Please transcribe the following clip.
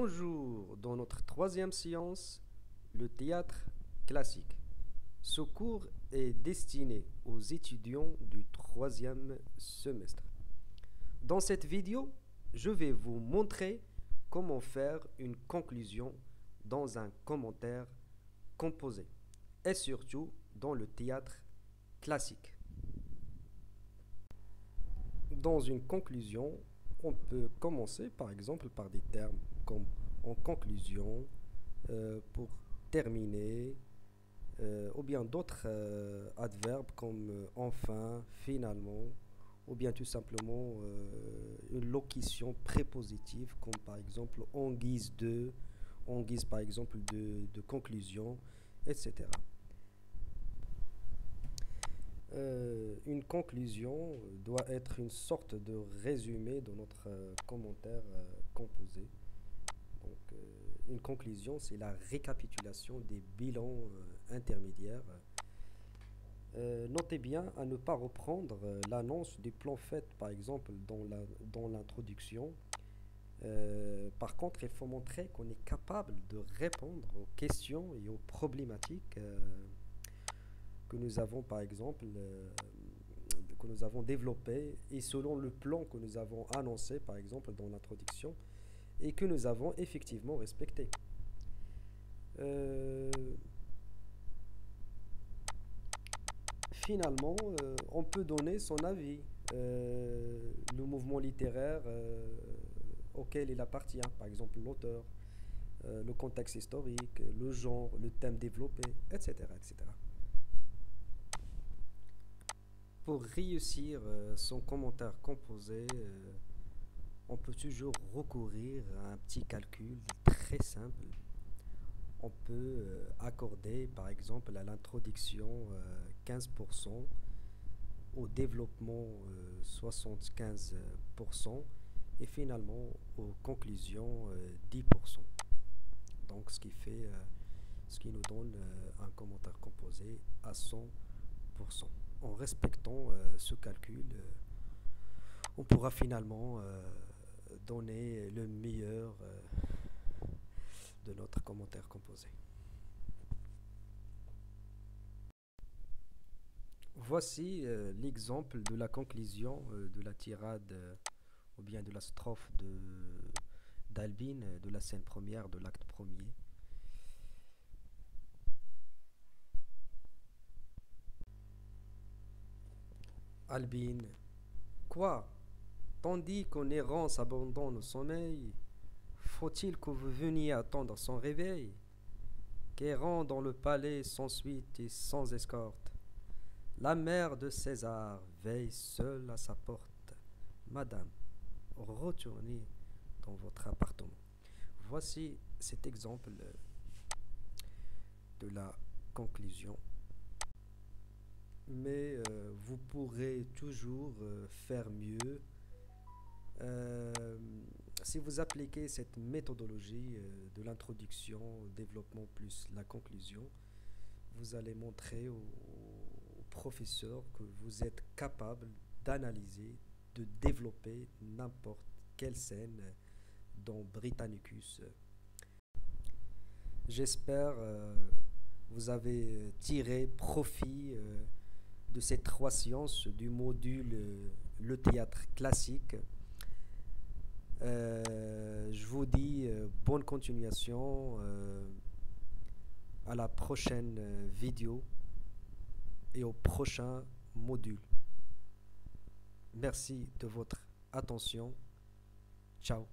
Bonjour, dans notre troisième séance, le théâtre classique. Ce cours est destiné aux étudiants du troisième semestre. Dans cette vidéo, je vais vous montrer comment faire une conclusion dans un commentaire composé et surtout dans le théâtre classique. Dans une conclusion, on peut commencer par exemple par des termes comme en conclusion, pour terminer, ou bien d'autres adverbes comme enfin, finalement, ou bien tout simplement une locution prépositive comme par exemple en guise de, en guise par exemple de conclusion, etc. Une conclusion doit être une sorte de résumé de notre commentaire composé. Donc, une conclusion, c'est la récapitulation des bilans intermédiaires. Notez bien à ne pas reprendre l'annonce du plan fait, par exemple, dans l'introduction. Par contre, il faut montrer qu'on est capable de répondre aux questions et aux problématiques que nous avons, par exemple, que nous avons développées et selon le plan que nous avons annoncé, par exemple, dans l'introduction et que nous avons effectivement respecté. Finalement, on peut donner son avis. Le mouvement littéraire auquel il appartient, par exemple l'auteur, le contexte historique, le genre, le thème développé, etc., etc. Pour réussir son commentaire composé, on peut toujours recourir à un petit calcul très simple. On peut accorder par exemple à l'introduction 15%, au développement 75% et finalement aux conclusions 10%. Donc ce qui nous donne un commentaire composé à 100%. En respectant ce calcul, on pourra finalement donner le meilleur de notre commentaire composé. Voici l'exemple de la conclusion de la tirade ou bien de la strophe d'Albin de la scène première de l'acte premier. Albin, quoi? Tandis qu'en errant s'abandonne au sommeil, faut-il que vous veniez attendre son réveil? Qu'errant dans le palais sans suite et sans escorte, la mère de César veille seule à sa porte. Madame, retournez dans votre appartement. Voici cet exemple de la conclusion. Mais vous pourrez toujours faire mieux si vous appliquez cette méthodologie de l'introduction, au développement plus la conclusion. Vous allez montrer au professeur que vous êtes capable d'analyser, de développer n'importe quelle scène dans Britannicus. J'espère vous avez tiré profit de ces trois sciences du module le théâtre classique. Je vous dis bonne continuation à la prochaine vidéo et au prochain module. Merci de votre attention. Ciao.